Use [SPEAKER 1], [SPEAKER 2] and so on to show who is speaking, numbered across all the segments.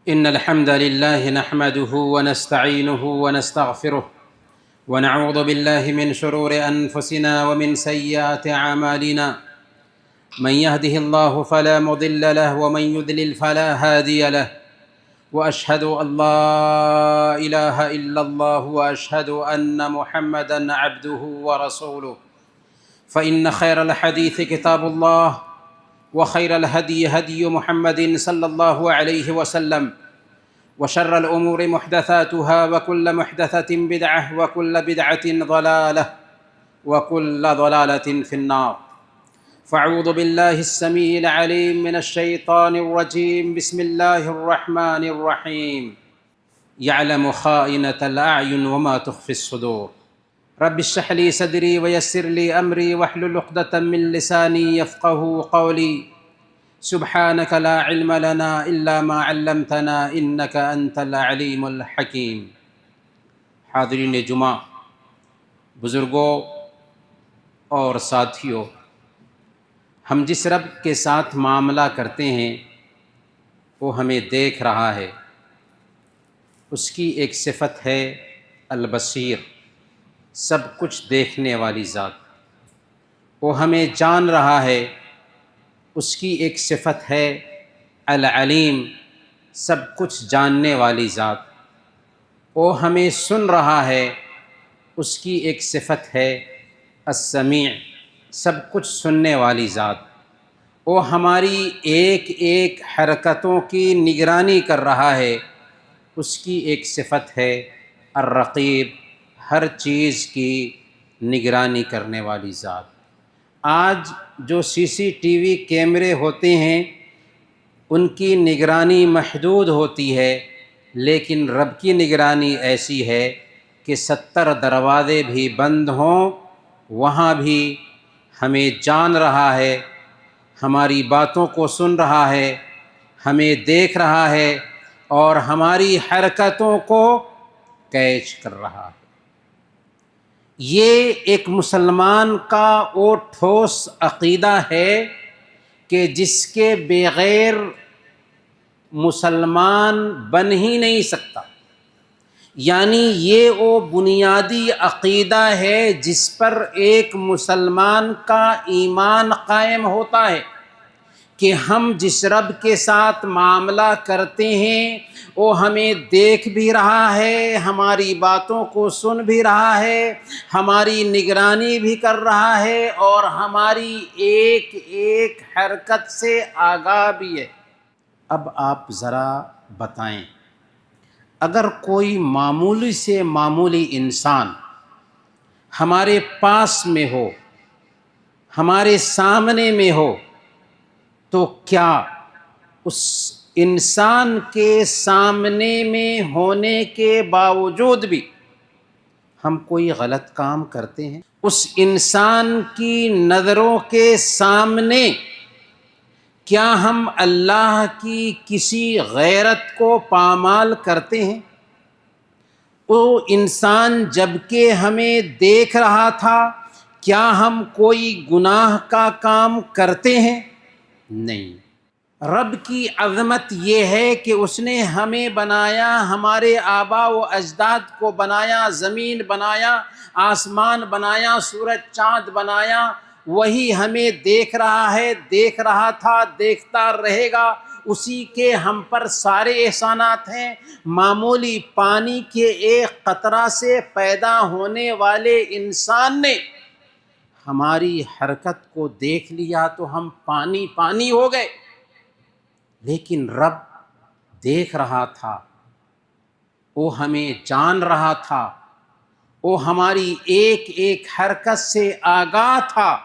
[SPEAKER 1] إن الحمد لله نحمده ونستعينه ونستغفره ونعوذ بالله من شرور أنفسنا ومن سيئات أعمالنا. من يهده الله فلا مضل له ومن يضلل فلا هادي له، وأشهد أن لا إله إلا الله وأشهد أن محمدًا عبده ورسوله. فإن خير الحديث كتاب الله، وخير الهدي هدي محمد صلى الله عليه وسلم، وشر الأمور محدثاتها، وكل محدثة بدعة، وكل بدعة ضلالة، وكل ضلالة في النار. فأعوذ بالله السميع العليم من الشيطان الرجيم. بسم الله الرحمن الرحيم. يعلم خائنة الأعين وما تخفي الصدور. رب اشرح لي صدري ويسر لي أمري واحلل عقدة من لساني يفقهوا قولي. سبحانك لا علم لنا إلا ما علمتنا إنك أنت العليم الحکیم. حاضرین جمعہ، بزرگوں اور ساتھیوں، ہم جس رب کے ساتھ معاملہ کرتے ہیں وہ ہمیں دیکھ رہا ہے. اس کی ایک صفت ہے البصیر، سب کچھ دیکھنے والی ذات. وہ ہمیں جان رہا ہے. اس کی ایک صفت ہے العلیم، سب کچھ جاننے والی ذات. وہ ہمیں سن رہا ہے. اس کی ایک صفت ہے السمیع، سب کچھ سننے والی ذات. وہ ہماری ایک ایک حرکتوں کی نگرانی کر رہا ہے. اس کی ایک صفت ہے الرقیب، ہر چیز کی نگرانی کرنے والی ذات. آج جو CCTV کیمرے ہوتے ہیں ان کی نگرانی محدود ہوتی ہے، لیکن رب کی نگرانی ایسی ہے کہ 70 دروازے بھی بند ہوں وہاں بھی ہمیں جان رہا ہے، ہماری باتوں کو سن رہا ہے، ہمیں دیکھ رہا ہے اور ہماری حرکتوں کو کیچ کر رہا ہے. یہ ایک مسلمان کا وہ ٹھوس عقیدہ ہے کہ جس کے بغیر مسلمان بن ہی نہیں سکتا. یعنی یہ وہ بنیادی عقیدہ ہے جس پر ایک مسلمان کا ایمان قائم ہوتا ہے کہ ہم جس رب کے ساتھ معاملہ کرتے ہیں وہ ہمیں دیکھ بھی رہا ہے، ہماری باتوں کو سن بھی رہا ہے، ہماری نگرانی بھی کر رہا ہے اور ہماری ایک ایک حرکت سے آگاہ بھی ہے. اب آپ ذرا بتائیں، اگر کوئی معمولی سے معمولی انسان ہمارے پاس میں ہو، ہمارے سامنے میں ہو، تو کیا اس انسان کے سامنے میں ہونے کے باوجود بھی ہم کوئی غلط کام کرتے ہیں؟ اس انسان کی نظروں کے سامنے کیا ہم اللہ کی کسی غیرت کو پامال کرتے ہیں؟ وہ انسان جب کہ ہمیں دیکھ رہا تھا کیا ہم کوئی گناہ کا کام کرتے ہیں؟ نہیں. رب کی عظمت یہ ہے کہ اس نے ہمیں بنایا، ہمارے آبا و اجداد کو بنایا، زمین بنایا، آسمان بنایا، سورج چاند بنایا. وہی ہمیں دیکھ رہا ہے، دیکھ رہا تھا، دیکھتا رہے گا. اسی کے ہم پر سارے احسانات ہیں. معمولی پانی کے ایک قطرہ سے پیدا ہونے والے انسان نے ہماری حرکت کو دیکھ لیا تو ہم پانی پانی ہو گئے. لیکن رب دیکھ رہا تھا، وہ ہمیں جان رہا تھا، وہ ہماری ایک ایک حرکت سے آگاہ تھا،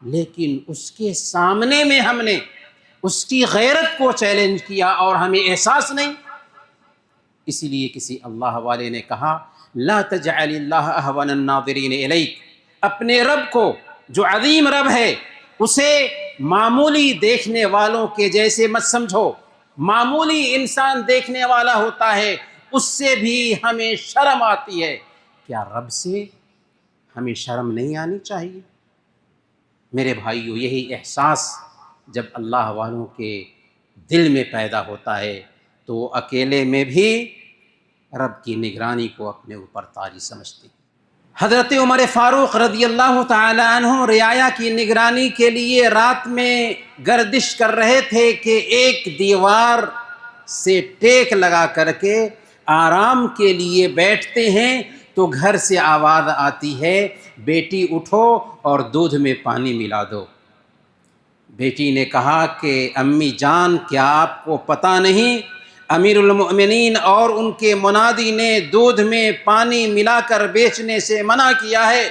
[SPEAKER 1] لیکن اس کے سامنے میں ہم نے اس کی غیرت کو چیلنج کیا اور ہمیں احساس نہیں. اسی لیے کسی اللہ والے نے کہا لا تجعل اللہ اہون الناظرین الیک، اپنے رب کو جو عظیم رب ہے اسے معمولی دیکھنے والوں کے جیسے مت سمجھو. معمولی انسان دیکھنے والا ہوتا ہے، اس سے بھی ہمیں شرم آتی ہے. کیا رب سے ہمیں شرم نہیں آنی چاہیے؟ میرے بھائیو، یہی احساس جب اللہ والوں کے دل میں پیدا ہوتا ہے تو اکیلے میں بھی رب کی نگرانی کو اپنے اوپر طاری سمجھتے ہیں۔ حضرت عمر فاروق رضی اللہ تعالی عنہ رعایا کی نگرانی کے لیے رات میں گردش کر رہے تھے کہ ایک دیوار سے ٹیک لگا کر کے آرام کے لیے بیٹھتے ہیں تو گھر سے آواز آتی ہے، بیٹی اٹھو اور دودھ میں پانی ملا دو۔ بیٹی نے کہا کہ امی جان، کیا آپ کو پتہ نہیں امیر المؤمنین اور ان کے منادی نے دودھ میں پانی ملا کر بیچنے سے منع کیا ہے؟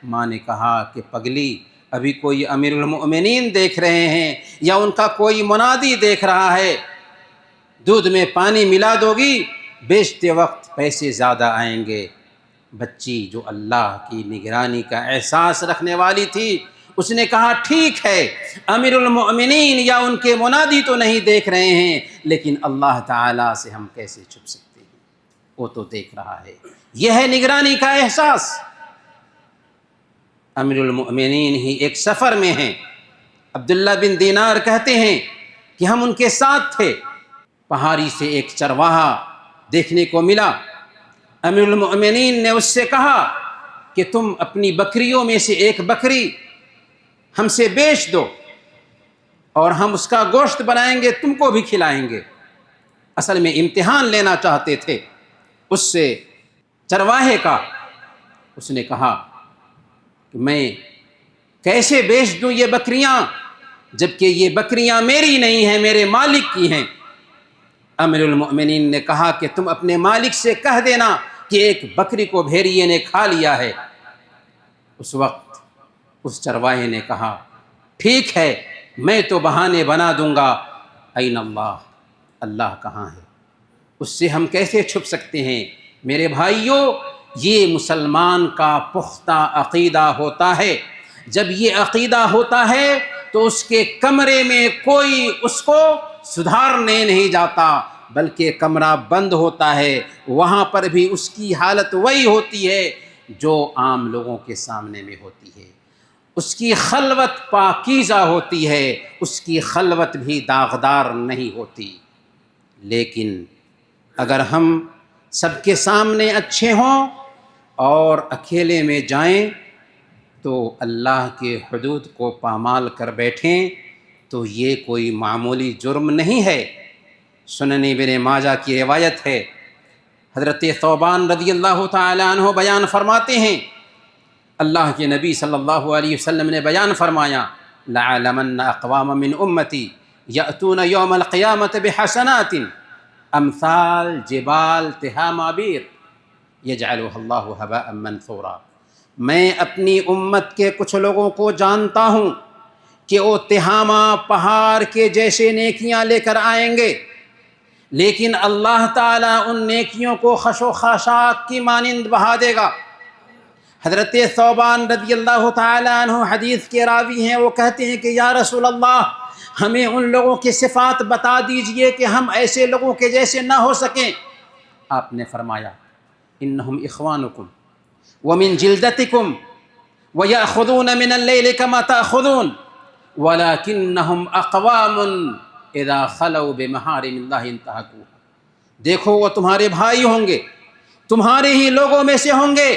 [SPEAKER 1] ماں نے کہا کہ پگلی، ابھی کوئی امیر المؤمنین دیکھ رہے ہیں یا ان کا کوئی منادی دیکھ رہا ہے؟ دودھ میں پانی ملا دو گی، بیچتے وقت پیسے زیادہ آئیں گے۔ بچی جو اللہ کی نگرانی کا احساس رکھنے والی تھی، اس نے کہا ٹھیک ہے، امیر المؤمنین یا ان کے منادی تو نہیں دیکھ رہے ہیں، لیکن اللہ تعالیٰ سے ہم کیسے چھپ سکتے ہیں، وہ تو دیکھ رہا ہے۔ یہ ہے نگرانی کا احساس۔ امیر المؤمنین ہی ایک سفر میں ہیں، عبداللہ بن دینار کہتے ہیں کہ ہم ان کے ساتھ تھے، پہاڑی سے ایک چرواہا دیکھنے کو ملا۔ امیر المؤمنین نے اس سے کہا کہ تم اپنی بکریوں میں سے ایک بکری ہم سے بیچ دو اور ہم اس کا گوشت بنائیں گے، تم کو بھی کھلائیں گے۔ اصل میں امتحان لینا چاہتے تھے اس سے چرواہے کا۔ اس نے کہا کہ میں کیسے بیچ دوں یہ بکریاں، جبکہ یہ بکریاں میری نہیں ہیں، میرے مالک کی ہیں۔ امیر المؤمنین نے کہا کہ تم اپنے مالک سے کہہ دینا کہ ایک بکری کو بھیڑیے نے کھا لیا ہے۔ اس وقت اس چرواہے نے کہا ٹھیک ہے، میں تو بہانے بنا دوں گا۔ این اللہ، اللہ کہاں ہے؟ اس سے ہم کیسے چھپ سکتے ہیں؟ میرے بھائیوں، یہ مسلمان کا پختہ عقیدہ ہوتا ہے۔ جب یہ عقیدہ ہوتا ہے تو اس کے کمرے میں کوئی اس کو سدھارنے نہیں جاتا، بلکہ کمرہ بند ہوتا ہے، وہاں پر بھی اس کی حالت وہی ہوتی ہے جو عام لوگوں کے سامنے میں ہوتی ہے۔ اس کی خلوت پاکیزہ ہوتی ہے، اس کی خلوت بھی داغدار نہیں ہوتی۔ لیکن اگر ہم سب کے سامنے اچھے ہوں اور اکیلے میں جائیں تو اللہ کے حدود کو پامال کر بیٹھیں تو یہ کوئی معمولی جرم نہیں ہے۔ سنن ابن ماجہ کی روایت ہے، حضرت ثوبان رضی اللہ تعالی عنہ بیان فرماتے ہیں، اللہ کے نبی صلی اللہ علیہ وسلم نے بیان فرمایا، لَعَلَمَنَّ أَقْوَامًا مِّنْ أُمَّتِي يَأْتُونَ يَوْمَ الْقِيَامَةِ بِحَسَنَاتٍ أَمْثَالِ جِبَالِ تِهَامَ بِيضٍ يَجْعَلُهَا اللَّهُ هَبَاءً مَّنثُورًا۔ میں اپنی امت کے کچھ لوگوں کو جانتا ہوں کہ وہ تہامہ پہاڑ کے جیسے نیکیاں لے کر آئیں گے، لیکن اللہ تعالیٰ ان نیکیوں کو خش و خاشاک کی مانند بہا دے گا۔ حضرت ثوبان رضی اللہ تعالیٰ عنہ حدیث کے راوی ہیں، وہ کہتے ہیں کہ یا رسول اللہ، ہمیں ان لوگوں کی صفات بتا دیجئے کہ ہم ایسے لوگوں کے جیسے نہ ہو سکیں۔ آپ نے فرمایا، انہم اخوانکم ومن جلدتکم ویأخذون من اللیل کما تأخذون ولکنہم اقوام اذا خلوا بمحارم اللہ انتہکوها۔ دیکھو، وہ تمہارے بھائی ہوں گے، تمہارے ہی لوگوں میں سے ہوں گے،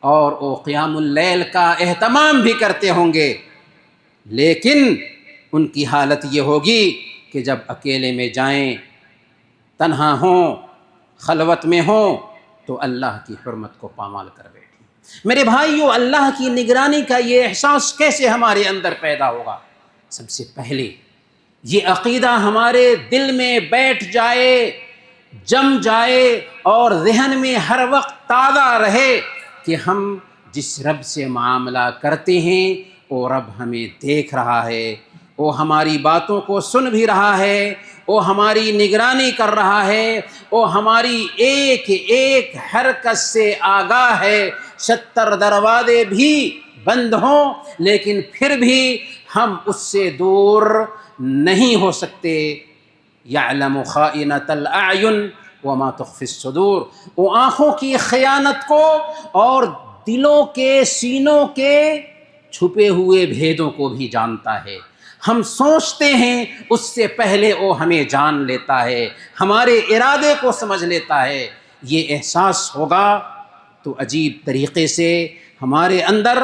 [SPEAKER 1] اور وہ قیام اللیل کا اہتمام بھی کرتے ہوں گے، لیکن ان کی حالت یہ ہوگی کہ جب اکیلے میں جائیں، تنہا ہوں، خلوت میں ہوں، تو اللہ کی حرمت کو پامال کر بیٹھیں۔ میرے بھائیو، اللہ کی نگرانی کا یہ احساس کیسے ہمارے اندر پیدا ہوگا؟ سب سے پہلے یہ عقیدہ ہمارے دل میں بیٹھ جائے، جم جائے، اور ذہن میں ہر وقت تازہ رہے کہ ہم جس رب سے معاملہ کرتے ہیں وہ رب ہمیں دیکھ رہا ہے، وہ ہماری باتوں کو سن بھی رہا ہے، وہ ہماری نگرانی کر رہا ہے، وہ ہماری ایک ایک حرکت سے آگاہ ہے۔ 70 دروازے بھی بند ہوں لیکن پھر بھی ہم اس سے دور نہیں ہو سکتے۔ یعلم خائنۃ الاعین وما تخفی الصدور، وہ آنکھوں کی خیانت کو اور دلوں کے سینوں کے چھپے ہوئے بھیدوں کو بھی جانتا ہے۔ ہم سوچتے ہیں اس سے پہلے وہ ہمیں جان لیتا ہے، ہمارے ارادے کو سمجھ لیتا ہے۔ یہ احساس ہوگا تو عجیب طریقے سے ہمارے اندر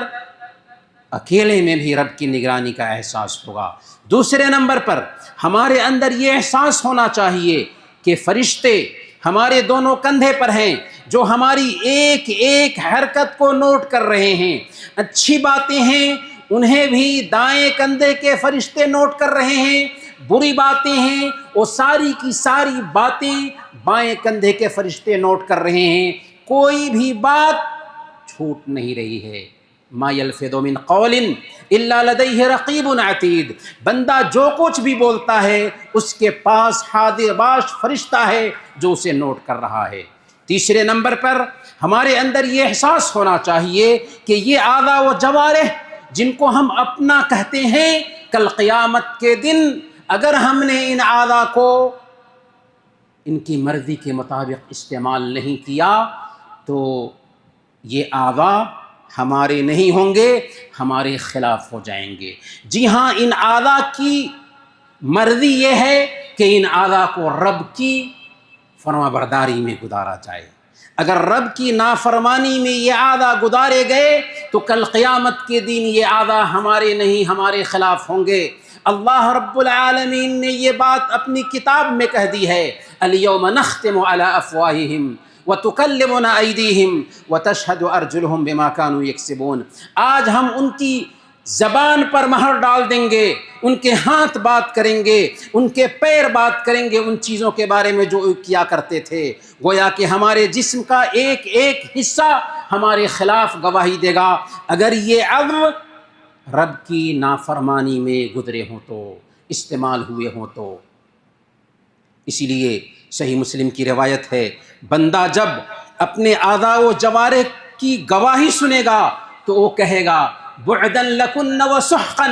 [SPEAKER 1] اکیلے میں بھی رب کی نگرانی کا احساس ہوگا۔ دوسرے نمبر پر ہمارے اندر یہ احساس ہونا چاہیے کہ فرشتے ہمارے دونوں کندھے پر ہیں، جو ہماری ایک ایک حرکت کو نوٹ کر رہے ہیں۔ اچھی باتیں ہیں انہیں بھی دائیں کندھے کے فرشتے نوٹ کر رہے ہیں، بری باتیں ہیں وہ ساری کی ساری باتیں بائیں کندھے کے فرشتے نوٹ کر رہے ہیں۔ کوئی بھی بات چھوٹ نہیں رہی ہے۔ ما یلفظ من قول الا لدیہ رقیب عتید، بندہ جو کچھ بھی بولتا ہے اس کے پاس حاضر باش فرشتہ ہے جو اسے نوٹ کر رہا ہے۔ تیسرے نمبر پر ہمارے اندر یہ احساس ہونا چاہیے کہ یہ اعضاء و جوارح جن کو ہم اپنا کہتے ہیں، کل قیامت کے دن اگر ہم نے ان اعضاء کو ان کی مرضی کے مطابق استعمال نہیں کیا تو یہ اعضاء ہمارے نہیں ہوں گے، ہمارے خلاف ہو جائیں گے۔ جی ہاں، ان اعضاء کی مرضی یہ ہے کہ ان اعضاء کو رب کی فرما برداری میں گزارا جائے۔ اگر رب کی نافرمانی میں یہ اعضاء گزارے گئے تو کل قیامت کے دن یہ اعضاء ہمارے نہیں، ہمارے خلاف ہوں گے۔ اللہ رب العالمین نے یہ بات اپنی کتاب میں کہہ دی ہے، الیوم نختم علی افواہہم وتکلمنا ایدیہم وتشہد ارجلہم بما کانوا یکسبون۔ آج ہم ان کی زبان پر مہر ڈال دیں گے، ان کے ہاتھ بات کریں گے، ان کے پیر بات کریں گے ان چیزوں کے بارے میں جو کیا کرتے تھے۔ گویا کہ ہمارے جسم کا ایک ایک حصہ ہمارے خلاف گواہی دے گا اگر یہ عضو رب کی نافرمانی میں گزرے ہوں تو، استعمال ہوئے ہوں تو۔ اسی لیے صحیح مسلم کی روایت ہے، بندہ جب اپنے اعضاء و جوارح کی گواہی سنے گا تو وہ کہے گا بعدا لکن وسحقا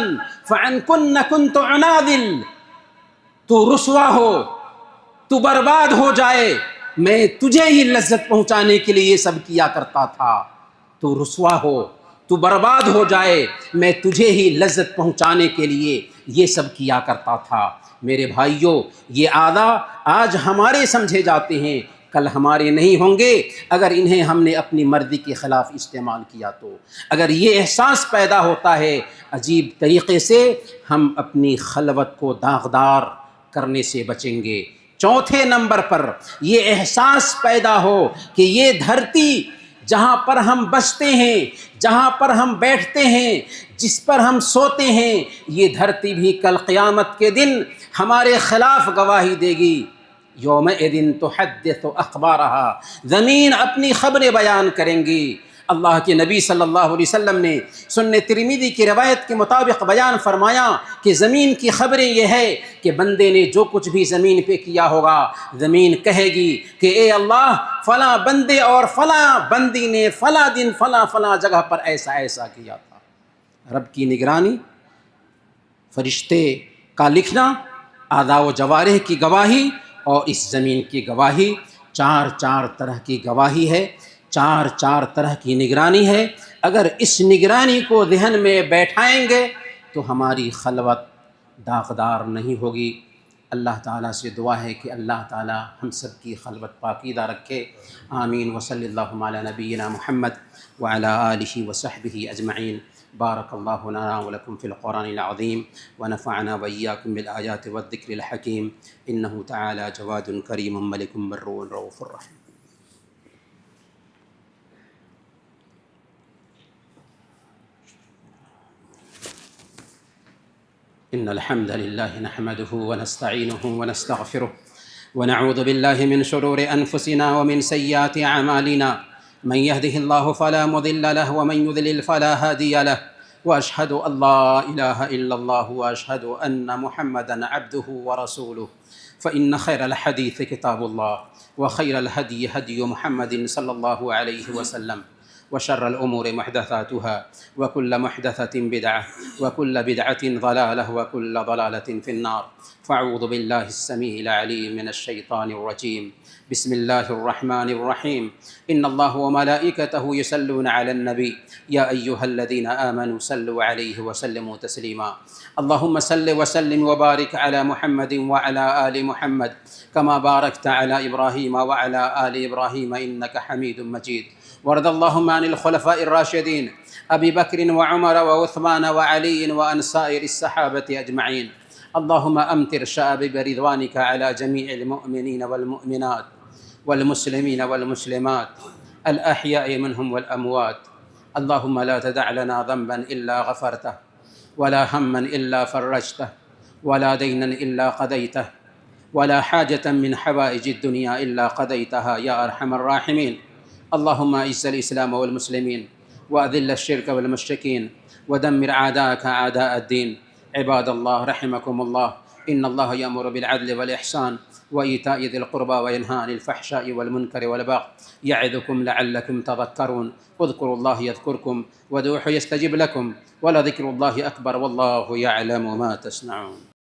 [SPEAKER 1] فعنکن کنت عنادل، تو رسوا ہو، تو برباد ہو جائے، میں تجھے ہی لذت پہنچانے کے لیے یہ سب کیا کرتا تھا۔ تو رسوا ہو، تو برباد ہو جائے، میں تجھے ہی لذت پہنچانے کے لیے یہ سب کیا کرتا تھا۔ میرے بھائیوں، یہ اعضاء آج ہمارے سمجھے جاتے ہیں، کل ہمارے نہیں ہوں گے اگر انہیں ہم نے اپنی مرضی کے خلاف استعمال کیا تو۔ اگر یہ احساس پیدا ہوتا ہے، عجیب طریقے سے ہم اپنی خلوت کو داغدار کرنے سے بچیں گے۔ چوتھے نمبر پر یہ احساس پیدا ہو کہ یہ دھرتی جہاں پر ہم بستے ہیں، جہاں پر ہم بیٹھتے ہیں، جس پر ہم سوتے ہیں، یہ دھرتی بھی کل قیامت کے دن ہمارے خلاف گواہی دے گی۔ یومئذ تحدث اخبارہا، زمین اپنی خبریں بیان کریں گی۔ اللہ کے نبی صلی اللہ علیہ وسلم نے سنن ترمذی کی روایت کے مطابق بیان فرمایا کہ زمین کی خبریں یہ ہے کہ بندے نے جو کچھ بھی زمین پہ کیا ہوگا، زمین کہے گی کہ اے اللہ، فلاں بندے اور فلاں بندی نے فلاں دن فلاں فلاں جگہ پر ایسا ایسا کیا تھا۔ رب کی نگرانی، فرشتے کا لکھنا، اعضاء و جوارح کی گواہی اور اس زمین کی گواہی، چار چار طرح کی گواہی ہے، چار چار طرح کی نگرانی ہے۔ اگر اس نگرانی کو ذہن میں بیٹھائیں گے تو ہماری خلوت داغدار نہیں ہوگی۔ اللہ تعالیٰ سے دعا ہے کہ اللہ تعالیٰ ہم سب کی خلوت پاکیزہ رکھے۔ آمین۔ وصلی اللہ علی نبینا محمد وعلی آلہ وصحبہ اجمعین۔ بارک اللہ لنا ولکم فی القرآن العظیم ونفعنا وإیاکم بالآیات والذکر الحکیم، انہ تعالی جواد کریم ملک بر رؤوف الرحیم۔ إن الحمد لله نحمده ونستعينه ونستغفره ونعوذ بالله من شرور أنفسنا ومن سيئات أعمالنا، من يهده الله فلا مضل له ومن يضلل فلا هادي له، وأشهد أن لا إله إلا الله وأشهد أن محمدا عبده ورسوله، فإن خير الحديث كتاب الله وخير الهدي هدي محمد صلى الله عليه وسلم، وشر الأمور محدثاتها وكل محدثة بدعة وكل بدعة ضلالة وكل ضلالة في النار. فأعوذ بالله السميع العليم من الشيطان الرجيم. بسم الله الرحمن الرحيم. إن الله وملائكته يصلون على النبي يا أيها الذين آمنوا صلوا عليه وسلموا تسليما. اللهم صل وسلم وبارك على محمد وعلى آل محمد كما باركت على إبراهيم وعلى آل إبراهيم إنك حميد مجيد. وارض اللهم عن الخلفاء الراشدين أبي بكر وعمر وعثمان وعلي وعن سائر الصحابة أجمعين. اللهم أمطر شآبيب رضوانك على جميع المؤمنين والمؤمنات والمسلمين والمسلمات الأحياء منهم والأموات. اللهم لا تدع لنا ذنبا إلا غفرته ولا هما إلا فرجته ولا دينا إلا قضيته ولا حاجة من حوائج الدنيا إلا قضيتها يا أرحم الراحمين. اللهم أعز الإسلام والمسلمين وأذل الشرك والمشركين ودمر أعداءك أعداء الدين. عباد الله رحمكم الله، إن الله يأمر بالعدل والإحسان وإيتاء ذي القربى وينهى عن الفحشاء والمنكر والبغي يعظكم لعلكم تذكرون. اذكروا الله يذكركم وادعوه يستجب لكم ولذكر الله أكبر والله يعلم ما تصنعون.